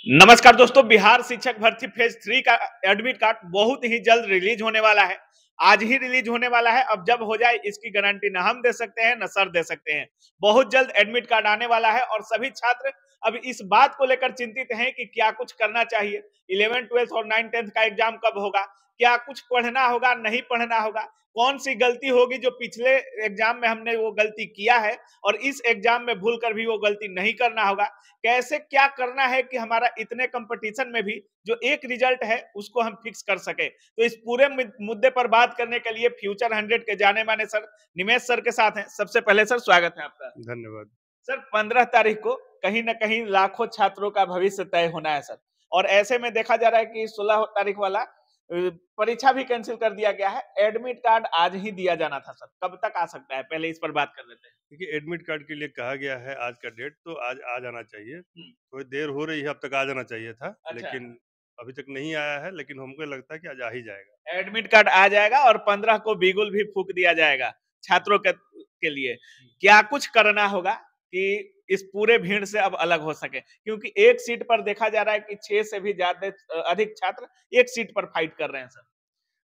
नमस्कार दोस्तों, बिहार शिक्षक भर्ती फेज 3 का एडमिट कार्ड बहुत ही जल्द रिलीज होने वाला है। आज ही रिलीज होने वाला है। अब जब हो जाए इसकी गारंटी ना हम दे सकते हैं, ना सर दे सकते हैं। बहुत जल्द एडमिट कार्ड आने वाला है और सभी छात्र अब इस बात को लेकर चिंतित हैं कि क्या कुछ करना चाहिए। 11 12 और 9 10 का एग्जाम कब होगा, क्या कुछ पढ़ना होगा, नहीं पढ़ना होगा, कौन सी गलती होगी जो पिछले एग्जाम में हमने वो गलती किया है और इस एग्जाम में भूल कर भी वो गलती नहीं करना होगा। कैसे क्या करना है कि हमारा इतने कंपटीशन में भी जो एक रिजल्ट है उसको हम फिक्स कर सके। तो इस पूरे मुद्दे पर बात करने के लिए फ्यूचर 100 के जाने माने सर निमेश सर के साथ हैं। सबसे पहले सर स्वागत है आपका। धन्यवाद। सर 15 तारीख को कहीं ना कहीं लाखों छात्रों का भविष्य तय होना है सर, और ऐसे में देखा जा रहा है कि 16 तारीख वाला परीक्षा भी कैंसिल कर दिया गया है। एडमिट कार्ड आज ही दिया जाना था सर, कब तक आ सकता है, पहले इस पर बात कर लेते हैं। देखिए, एडमिट कार्ड के लिए कहा गया है आज का डेट, तो आज आ जाना चाहिए। हम्म, थोड़ी देर हो रही है, अब तक आ जाना चाहिए था, अच्छा, लेकिन अभी तक नहीं आया है, लेकिन हमको लगता है कि आज आ ही जाएगा। एडमिट कार्ड आ जाएगा और 15 को बिगुल भी फूक दिया जाएगा छात्रों के लिए। क्या कुछ करना होगा कि इस पूरे भीड़ से अब अलग हो सके, क्योंकि एक सीट पर देखा जा रहा है कि 6 से भी ज्यादा अधिक छात्र एक सीट पर फाइट कर रहे हैं सर।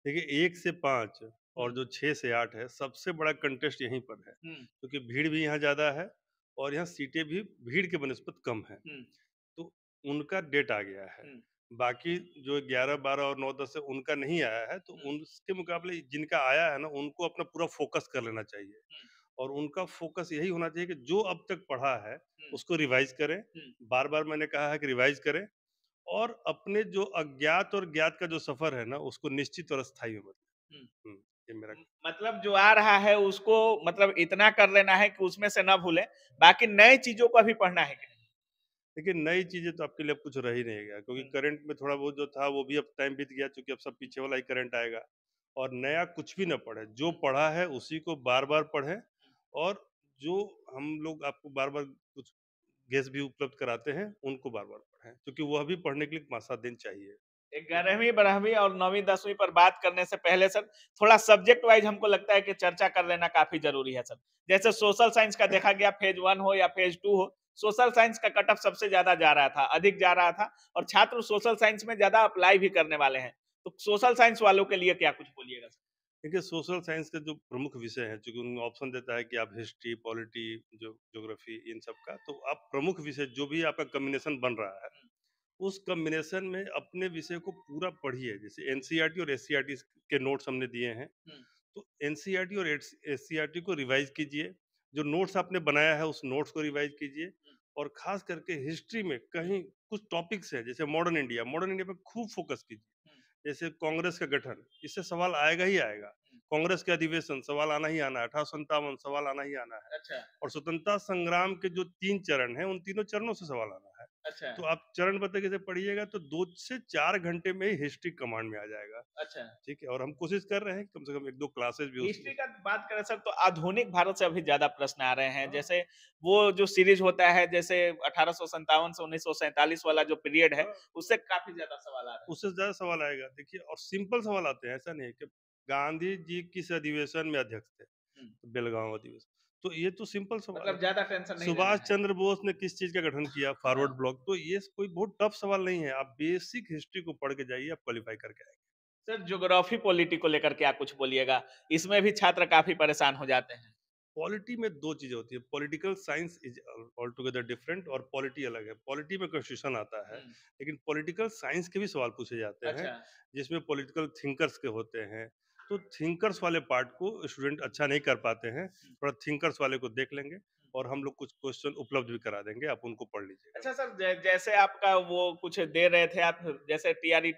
देखिए, 1 से 5 और हम्म, जो 6 से 8 है, सबसे बड़ा कंटेस्ट यहीं पर है, हम्म, क्योंकि भीड़ भी यहाँ ज़्यादा है और यहाँ सीटें भी भीड़ के बनिस्बत कम हैं। हम्म, तो उनका डेट आ गया है। हम्म, बाकी जो 11, 12 और 9, 10 है, उनका नहीं आया है, तो हम्म, उसके मुकाबले जिनका आया है ना, उनको अपना पूरा फ़ोकस कर लेना चाहिए। हम्म, और उनका फ़ोकस यही होना चाहिए कि जो अब तक पढ़ा है, हम्म, उसको रिवाइज़ करें। हम्म, बार-बार मैंने कहा है कि रिवाइज़ करें और अपने जो अज्ञात और ज्ञात का जो सफ़र है ना, उसको निश्चित और स्थायी में हम्म। बदलें। ये मेरा मतलब जो आ रहा है उसको मतलब इतना कर लेना है कि उसमें से ना भूलें, बाकी नए चीजों को भी पढ़ना है कि नहीं। देखिए, नई चीज़ें तो आपके लिए अब कुछ रह ही नहीं गया, क्योंकि हम्म, करंट में थोड़ा बहुत जो था, वो भी अब टाइम बीत गया, चूँकि अब सब पीछे वाला ही करंट आएगा। और नया कुछ भी ना पढ़ें, जो हम्म, पढ़ा है उसी को बार-बार पढ़ें। और जो हम लोग आपको बार-बार कुछ गेस भी उपलब्ध कराते हैं, उनको बार-बार पढ़ें, क्योंकि वह भी पढ़ने के लिए 5-7 दिन चाहिए। 11वीं 12वीं और 9वीं 10वीं पर बात करने से पहले सर थोड़ा सब्जेक्ट वाइज हमको लगता है कि चर्चा कर लेना काफी जरूरी है सर। जैसे सोशल साइंस का देखा गया, फेज 1 हो या फेज 2 हो, सोशल साइंस का कट ऑफ सबसे ज्यादा जा रहा था, अधिक जा रहा था, और छात्र सोशल साइंस में ज्यादा अप्लाई भी करने वाले हैं। तो सोशल साइंस वालों के लिए क्या कुछ बोलिएगा सर। देखिए, सोशल साइंस के जो प्रमुख विषय हैं, चूँकि उनमें ऑप्शन देता है कि आप हिस्ट्री, पॉलिटी, ज्योग्राफी, इन सब का, तो आप प्रमुख विषय जो भी आपका कॉम्बिनेशन बन रहा है, उस कॉम्बिनेशन में अपने विषय को पूरा पढ़िए। जैसे एनसीईआरटी और एससीईआरटी के नोट्स हमने दिए हैं, हम्म, तो एनसीईआरटी और एससीईआरटी को रिवाइज कीजिए। जो नोट्स आपने बनाया है, उस नोट्स को रिवाइज कीजिए। और खास करके हिस्ट्री में हम्म, कहीं कुछ टॉपिक्स हैं, जैसे मॉडर्न इंडिया पे खूब फोकस कीजिए। हम्म, जैसे कांग्रेस का गठन, इससे सवाल आएगा ही आएगा। हम्म, कांग्रेस के अधिवेशन, सवाल आना ही आना है। 1857, सवाल आना ही आना है। अच्छा, और स्वतंत्रता संग्राम के जो 3 चरण हैं, उन तीनों चरणों से सवाल आना है। अच्छा, तो आप चरण बता के से पढ़िएगा, तो 2 से 4 घंटे में ही हिस्ट्री कमांड में आ जाएगा। अच्छा। ठीक है, और हम कोशिश कर रहे हैं कम से कम 1-2 क्लासेस भी हिस्ट्री उस का बात करें सर तो आधुनिक भारत से अभी ज्यादा प्रश्न आ रहे हैं। जैसे वो जो सीरीज होता है, जैसे 1857 से 1947 वाला जो पीरियड है, उससे काफी ज्यादा सवाल आ रहे हैं। उससे ज़्यादा सवाल आएगा। देखिए, और सिंपल सवाल आते हैं, ऐसा नहीं है कि गांधी जी किस अधिवेशन में अध्यक्ष थे? हम्म, तो बेलगांव अधिवेशन। तो ये तो सिंपल सवाल है। मतलब ज्यादा टेंशन नहीं लेना सुभाष है। चंद्र बोस ने किस चीज़ का गठन किया? हाँ। Forward block. तो ये कोई बहुत टफ सवाल नहीं है। आप बेसिक हिस्ट्री को पढ़ के जाइए, आप क्वालीफाई करके आएँगे। सर ज्योग्राफी पॉलिटी को लेकर क्या कुछ बोलिएगा, इसमें भी छात्र काफी परेशान हो जाते हैं। पॉलिटी में 2 चीज़ें होती है, political science is altogether different और पॉलिटी अलग है। पॉलिटी में कॉन्स्टिट्यूशन आता है, हम्म, लेकिन पॉलिटिकल साइंस के भी सवाल पूछे जाते हैं, अच्छा। जिसमें पॉलिटिकल थिंकर्स के होते हैं। तो थिंकर्स वाले पार्ट को स्टूडेंट अच्छा नहीं कर पाते हैं, हम्म, थोड़ा थिंकर्स वाले को देख लेंगे हम्म। और हम लोग कुछ क्वेश्चन उपलब्ध भी करा देंगे, आप उनको पढ़ लीजिएगा। अच्छा सर, जैसे आपका वो कुछ दे रहे थे आप, जैसे टीआरई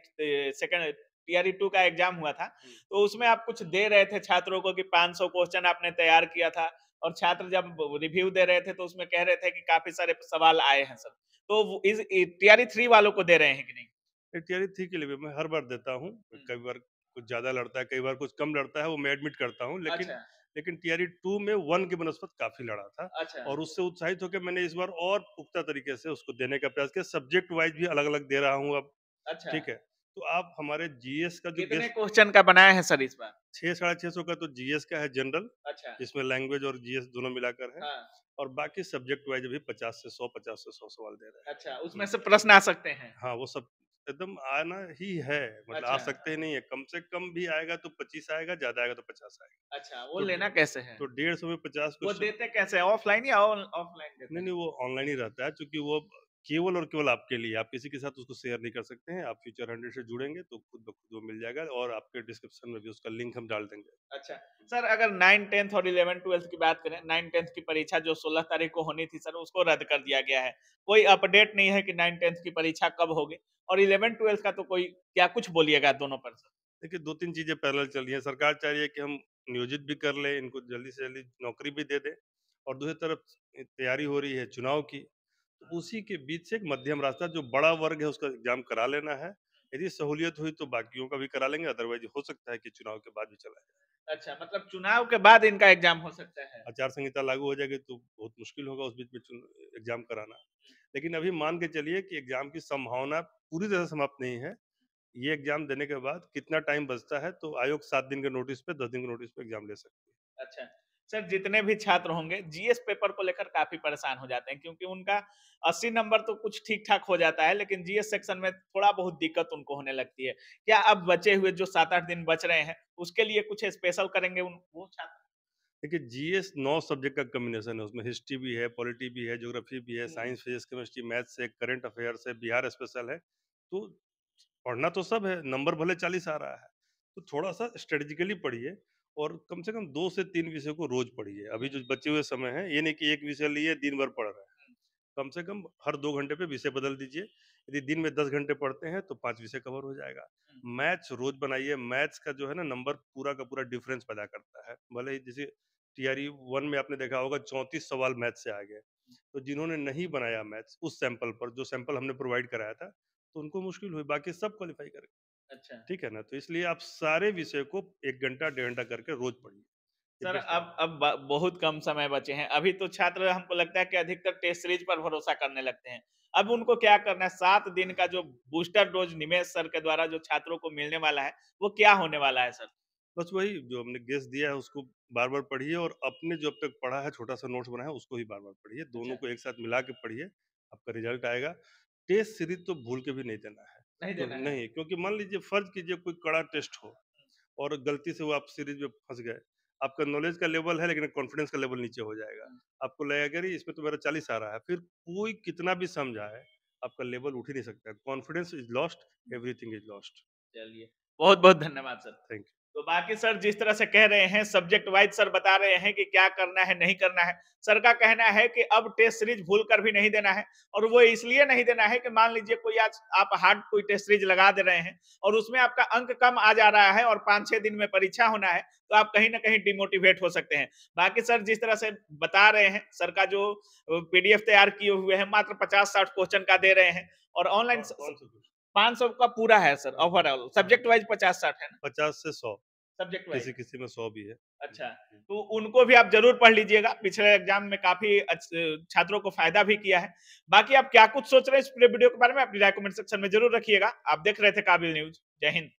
सेकंड टीआरई 2 का एग्जाम हुआ था, हुँ। तो उसमें आप कुछ दे रहे थे छात्रों को कि 500 क्वेश्चन आपने तैयार किया था, और छात्र जब रिव्यू दे रहे थे तो उसमें कह रहे थे कि काफी सारे सवाल आए हैं सर। तो इस टीआरई 3 वालों को दे रहे हैं कि नहीं? तैयारी थी के लिए भी मैं हर बार देता हूँ। हम्म, कई बार कुछ ज़्यादा लड़ता है, कई बार कुछ कम लड़ता है, वो मैं एडमिट करता हूँ। लेकिन अच्छा, लेकिन टीआरई 2 में 1 की बनस्पत काफ़ी लड़ा था अच्छा, और उससे उत्साहित होकर मैंने इस बार और पुख्ता तरीके से उसको देने का प्रयास किया। सब्जेक्ट वाइज़ भी अलग-अलग दे रहा हूँ अब, अच्छा। ठीक है? तो आप हमारे जीएस का जो कितने गेस्ट क्वेश्चन का बनाए हैं सर इस बार? 600-650 का तो जीएस का है जनरल, अच्छा। जिसमें लैंग्वेज और जीएस दोनों मिलाकर है, हाँ। और बाकी सब्जेक्ट वाइज भी 50 से 100 सवाल दे रहे हैं। अच्छा, उसमें से प्रश्न आ सकते हैं? हाँ, वो सब एकदम आना ही है, मतलब आ अच्छा। सकते ही नहीं है, कम से कम भी आएगा तो 25 आएगा, ज़्यादा आएगा तो 50 आएगा। अच्छा, वो तो लेना कैसे है? तो 150 में 50 वो क्वेश्चन। देते कैसे हैं? ऑफलाइन या ऑफलाइन देते नहीं, हैं? नहीं, वो ऑनलाइन ही रहता है, क्योंकि वो केवल और केवल आपके लिए, आप किसी के साथ उसको शेयर नहीं कर सकते हैं। आप फ्यूचर 100 से जुड़ेंगे तो खुद ब खुद वो मिल जाएगा, और आपके डिस्क्रिप्शन में भी उसका लिंक हम डाल देंगे। अच्छा। सर अगर 9, 10th और 11, 12th की बात करें, 9, 10th की परीक्षा जो 16 तारीख को होनी थी सर, उसको रद्द कर दिया गया है। कोई अपडेट नहीं है कि 9, 10th की परीक्षा कब होगी? और 11, 12th का तो कोई क्या कुछ बोलिएगा दोनों पर सर? देखिए, 2-3 चीज़ें पैरेलल चल रही हैं। सरकार चाह रही है कि हम नियोजित भी कर लें, इनको जल्दी से जल्दी नौकरी भी दे दें, और दूसरी तरफ तैयारी हो रही है चुनाव की। तो उसी के बीच से एक मध्यम रास्ता, जो बड़ा वर्ग है उसका एग्ज़ाम करा लेना है। यदि सहूलियत हुई तो बाकियों का भी करा लेंगे, अदरवाइज़ हो सकता है कि चुनाव के बाद भी चला जाए। अच्छा, मतलब चुनाव के बाद इनका एग्ज़ाम हो सकता है? आचार संहिता लागू हो जाएगी तो बहुत मुश्किल होगा उस बीच में एग्ज़ाम कराना। लेकिन अभी मान के चलिए कि एग्ज़ाम की संभावना पूरी तरह से समाप्त नहीं है। ये एग्ज़ाम देने के बाद कितना टाइम बचता है, तो आयोग 7 दिन के नोटिस पे, 10 दिन के नोटिस पे एग्ज़ाम ले सकती है। अच्छा। सर जितने भी छात्र होंगे जीएस पेपर को लेकर काफ़ी परेशान हो जाते हैं क्योंकि उनका 80 नंबर तो कुछ ठीक-ठाक हो जाता है लेकिन जीएस सेक्शन में थोड़ा बहुत दिक्कत उनको होने लगती है। क्या अब बचे हुए जो 7-8 दिन बच रहे हैं उसके लिए कुछ स्पेशल करेंगे उन वो छात्र? देखिए, जीएस 9 सब्जेक्ट का कॉम्बिनेशन है, उसमें हिस्ट्री भी है, पॉलिटी भी है, ज्योग्राफी भी है, हुँ। साइंस, फिजिक्स, केमिस्ट्री, मैथ्स है, करंट अफेयर्स है, बिहार स्पेशल है। तो पढ़ना तो सब है, नंबर भले 40 आ रहा है, तो थोड़ा-सा स्ट्रेटेजिकली पढ़िए, और कम से कम 2 से 3 विषय को रोज़ पढ़िए। अभी जो बचे हुए समय है, ये नहीं कि एक विषय लिए दिन भर पढ़ रहे हैं। कम से कम हर 2 घंटे पे विषय बदल दीजिए। यदि दिन में 10 घंटे पढ़ते हैं तो 5 विषय कवर हो जाएगा। मैथ्स रोज़ बनाइए, मैथ्स का जो है ना नंबर पूरा का पूरा डिफरेंस पैदा करता है। भले ही जैसे टीआरई 1 में आपने देखा होगा 34 सवाल मैथ्स से आ गए। तो जिन्होंने नहीं बनाया मैथ्स उस सैंपल पर, जो सैंपल हमने प्रोवाइड कराया था, तो उनको मुश्किल हुई, बाकी सब क्वालीफाई कर गए। अच्छा। ठीक है ना? तो इसलिए आप सारे विषय को 1 घंटा, डेढ़ घंटा करके रोज़ पढ़िए। ये सर बेस्ट अब ब बहुत कम समय बचे हैं। अभी तो छात्र हमको लगता है कि अधिकतर टेस्ट सीरीज़ पर भरोसा करने लगते हैं। अब उनको क्या करना है 7 दिन का जो बूस्टर डोज़ निमेष सर के द्वारा जो छात्रों को मिलने वाला है, वो क्या होने वाला है सर? बस वही जो हमने गेस दिया है उसको बार-बार पढ़िए, और अपने जो अब तक पढ़ा है, छोटा-सा नोट्स बनाया है, उसको ही बार-बार पढ़िए। दोनों अच्छा, को एक साथ मिला के पढ़िए, आपका रिज़ल्ट आएगा। टेस्ट सीरीज़ तो भूल के भी नहीं देना है। नहीं क्यों देना है। नहीं? क्योंकि मान लीजिए फ़र्ज़ कीजिए कोई कड़ा टेस्ट हो और गलती से वो आप सीरीज़ में फँस गए। आपका नॉलेज का लेवल है लेकिन कॉन्फिडेंस का लेवल नीचे हो जाएगा। आपको लगेगा कि अरे! इसमें तो मेरा 40 आ रहा है। फिर कोई कितना भी समझाए, आपका लेवल उठ ही नहीं सकता है। Confidence is lost, everything is lost. चलिए, बहुत-बहुत धन्यवाद सर। Thank you. तो बाकी सर जिस तरह से कह रहे हैं सब्जेक्ट वाइज़ सर बता रहे हैं कि क्या करना है, नहीं करना है। सर का कहना है कि अब टेस्ट सीरीज़ भूल कर भी नहीं देना है और वो इसलिए नहीं देना है कि मान लीजिए कोई आज आप हार्ड कोई टेस्ट सीरीज़ लगा दे रहे हैं और उसमें आपका अंक कम आ जा रहा है और 5-6 दिन में परीक्षा होना है, तो आप कहीं न कहीं डिमोटिवेट हो सकते हैं। बाकी सर जिस तरह से बता रहे हैं, सर का जो पीडीएफ तैयार किए हुए हैं मात्र 50-60 क्वेश्चन का दे रहे हैं और ऑनलाइन कौन स स कौन सा क्वेश्चन? 500 का पूरा है सर ओवरऑल सब्जेक्ट वाइज़ 50-60 है ना? 50 से 100। Subject wise. किसी-किसी में 100 भी है। अच्छा, तो उनको भी आप ज़रूर पढ़ लीजिएगा, पिछले एग्ज़ाम में काफ़ी छात्रों को फ़ायदा भी किया है। बाकी आप क्या कुछ सोच रहे हैं इस पूरे वीडियो के बारे में? अपनी राय कमेंट सेक्शन में ज़रूर रखिएगा। आप देख रहे थे काबिल न्यूज़। जय हिंद।